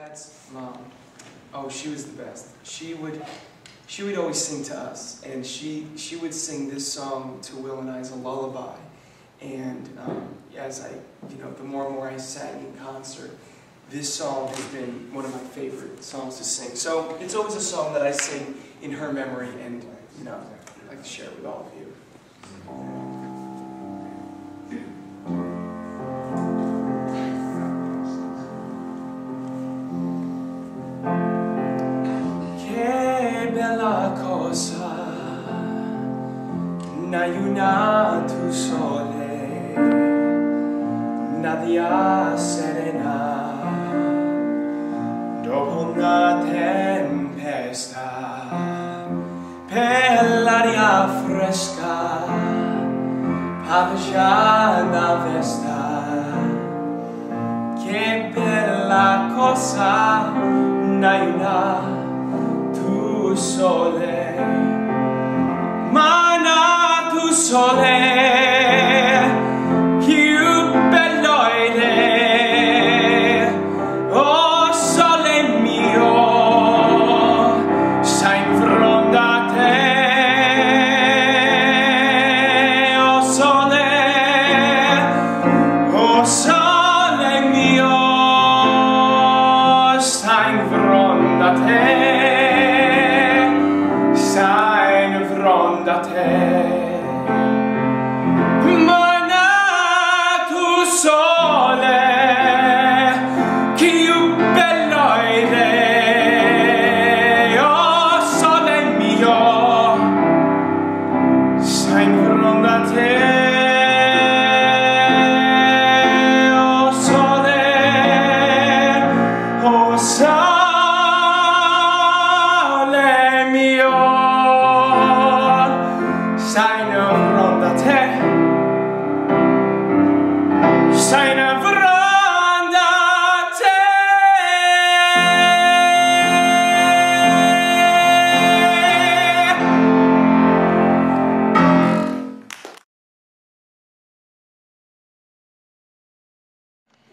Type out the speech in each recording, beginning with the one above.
That's Mom. Oh, she was the best. She would always sing to us, and she would sing this song to Will and I as a lullaby. And as the more and more I sang in concert, this song has been one of my favorite songs to sing. So it's always a song that I sing in her memory, and I'd like to share it with all of you. Una tu sole, una dia serena, dopo una tempesta, per l'aria fresca, paveggiata vesta, che bella cosa, una tu sole, mana tu sole, più bello è te, oh sole mio, stai in fronte a te, oh sole mio, stai in fronte a te, stai in fronte a te.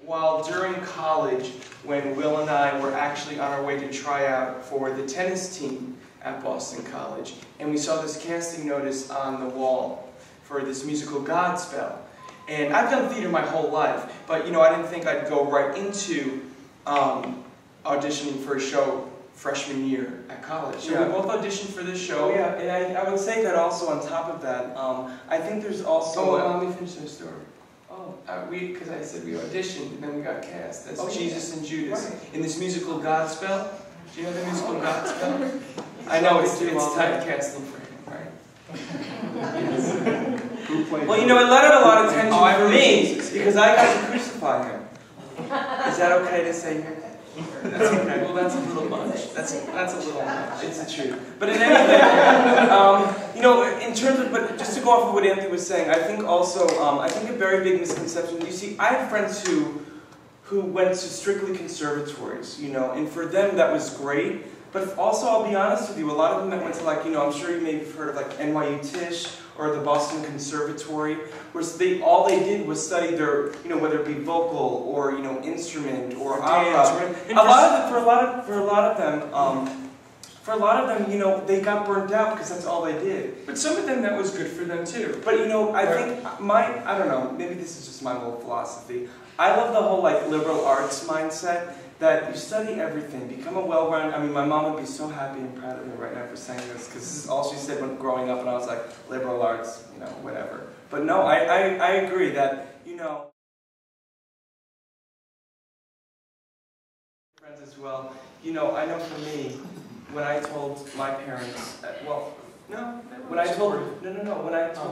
While during college, when Will and I were actually on our way to try out for the tennis team at Boston College, and we saw this casting notice on the wall for this musical Godspell. And I've done theater my whole life, but I didn't think I'd go right into auditioning for a show freshman year at college. So we both auditioned for this show. Oh, yeah, and I would say that also on top of that, I think there's also... let me finish the story. Because I said we auditioned and then we got cast as Jesus and Judas in this musical Godspell. Do you know the musical Godspell? I know it's typecasting for him, right? Well, it led a lot of tension for me because I got to crucify him. Is that okay to say here? That's okay. Well, that's a little much. That's a little much. It's the truth. But in any event, in terms of, but just to go off of what Anthony was saying, I think also, I think a very big misconception. You see, I have friends who went to strictly conservatories, and for them that was great. But also, I'll be honest with you, a lot of them that went to I'm sure you may have heard of NYU Tisch or the Boston Conservatory, where all they did was study their, whether it be vocal or instrument or opera. For a lot of them, they got burnt out because that's all they did. But some of them that was good for them too. But I think I don't know, maybe this is just my whole philosophy. I love the whole liberal arts mindset. That you study everything, become a well-rounded. My mom would be so happy and proud of me right now for saying this, because this is all she said when growing up, and I was like, liberal arts, whatever. But no, I agree that, friends as well. I know for me, when I told my parents, when I told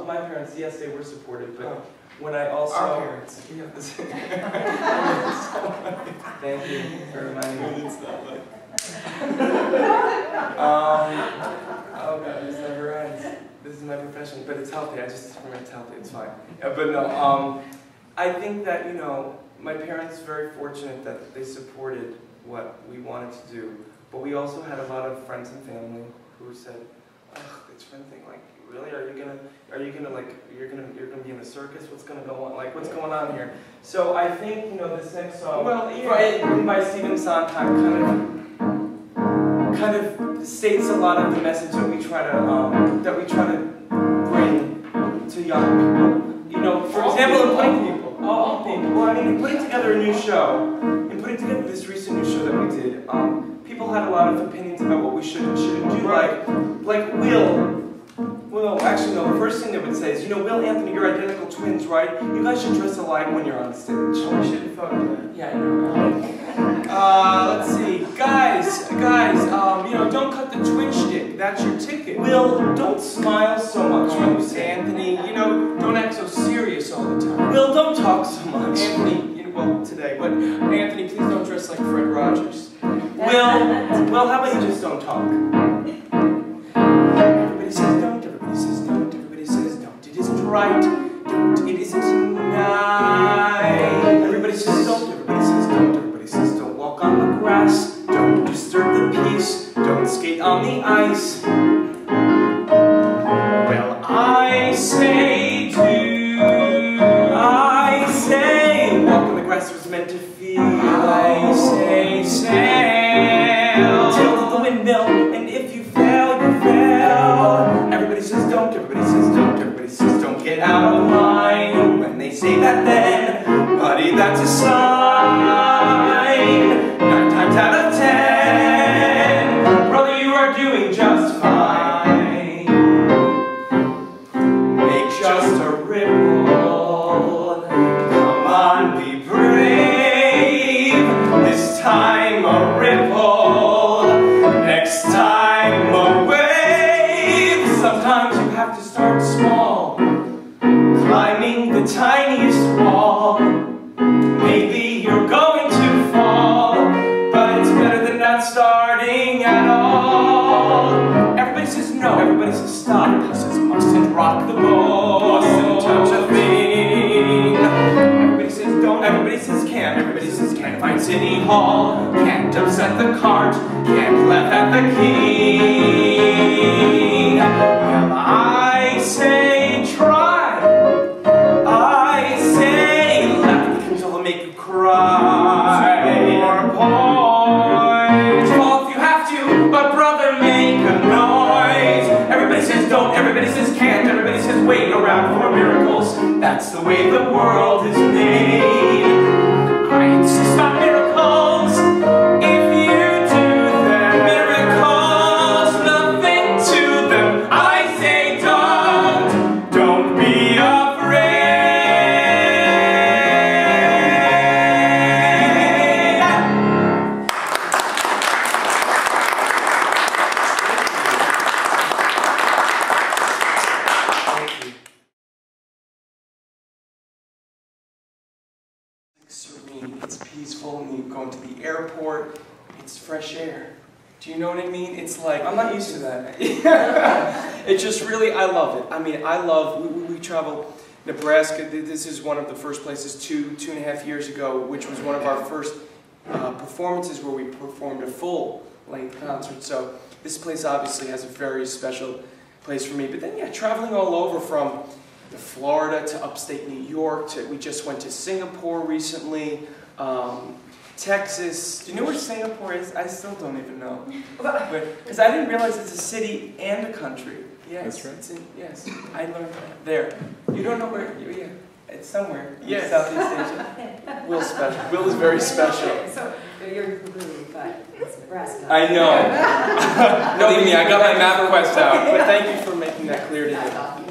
my parents, yes, they were supportive, but when I also... Our parents. Thank you for reminding me. It's not like... oh God, this never ends. This is my profession, but it's healthy. I just remember it's healthy, it's fine. But no, I think that, my parents were very fortunate that they supported what we wanted to do. But we also had a lot of friends and family who said, it's one thing. Like, really, are you gonna like, you're gonna be in the circus? What's gonna go on? Like, what's going on here? So I think this next song, written by Stephen Sondheim, kind of states a lot of the message that we try to bring to young people. For example, all people. Well, I mean, putting together a new show, and putting together this recent new show that we did, people had a lot of opinions about what we should and shouldn't do. Like Will, actually no, the first thing they would say is, Will, Anthony, you're identical twins, right? You guys should dress alike when you're on stage. Oh, we should have thought of that. Yeah, I know. Let's see. Guys, don't cut the twin shtick. That's your ticket. Will, don't smile so much when you say Anthony, don't act so serious all the time. Will, don't talk so much. Anthony, well, today, but Anthony, please don't dress like Fred Rogers. Will, how about you just don't talk? Everybody says don't, everybody says don't, everybody says don't. It isn't right, don't, it isn't nice. Everybody says don't, everybody says don't, everybody says don't. Walk on the grass, don't disturb the peace, don't skate on the ice. Well, I say do, I say walk on the grass was meant to feel. I say sail, tilt the windmill, and if you fail, you fail. Everybody says don't, everybody says don't, everybody says don't. Get out of line when they say that, then buddy, that's a sign. 9 times out of 10, brother, you are doing just fine. Make just a ripple. Come on, be brave. This time a ripple, next time a wave. Sometimes you have to start small, climbing the tiniest wall. Maybe you're going to fall, but it's better than not starting at all. Everybody says no, everybody says stop, everybody says mustn't rock the boat, mustn't touch a thing. Everybody says don't, everybody says can't, everybody says can't find City Hall, can't upset the cart, can't laugh at the king. Well, I say try, I say laugh at the king till they'll make you cry. More poise, fall if you have to, but brother, make a noise. Everybody says don't, everybody says can't, everybody says wait around for miracles. That's the way the world is made. I insist on miracles. If you do them, miracles, nothing to them. I say don't be afraid. Serene, it's peaceful, and you go into the airport, it's fresh air. Do you know what I mean? It's like, I'm not used to that. It's just really, I love it. I mean, we travel Nebraska. This is one of the first places 2.5 years ago, which was one of our first performances where we performed a full-length concert. So this place obviously has a very special place for me. But then, yeah, traveling all over from Florida to upstate New York, we just went to Singapore recently, Texas. Do you know where Singapore is? I still don't even know. Because I didn't realize it's a city and a country. Yes, that's right. Yes, I learned that. There. You don't know where? Yeah, it's somewhere in Southeast Asia. Will's special. Will is very special. So you're Peru, but it's Nebraska. I know. Believe me, I got my MapQuest out. But thank you for making that clear to me.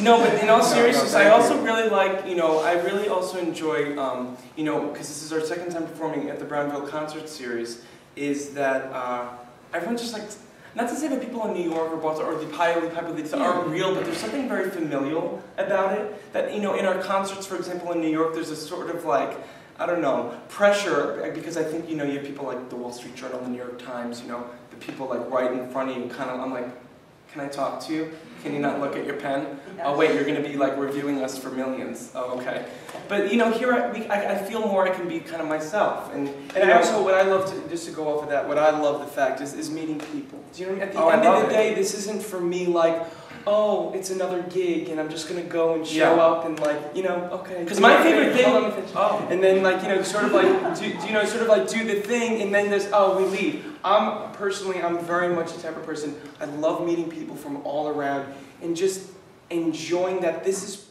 No, but in all seriousness, I also really like, I really also enjoy, because this is our second time performing at the Brownville Concert Series, is that everyone just like, not to say that people in New York or Boston or the highly populated aren't real, but there's something very familial about it. That, in our concerts, for example, in New York, there's a sort of like, I don't know, pressure, because I think, you have people like the Wall Street Journal, the New York Times, the people like right in front of you, kind of, I'm like, Can I talk to you? Can you not look at your pen? Oh wait, you're going to be like reviewing us for millions. Oh, okay. But you know, here I feel more I can be kind of myself. And I also, what I love to, just to go off of that, what I love the fact is meeting people. Do you know what I mean? At the end of the day, this isn't for me like, oh, it's another gig and I'm just going to go and show up and like, you know, okay. Because my favorite thing, and then like, you know, sort of like, do the thing and then there's, oh, we leave. I'm very much a type of person, I love meeting people from all around and just enjoying that this is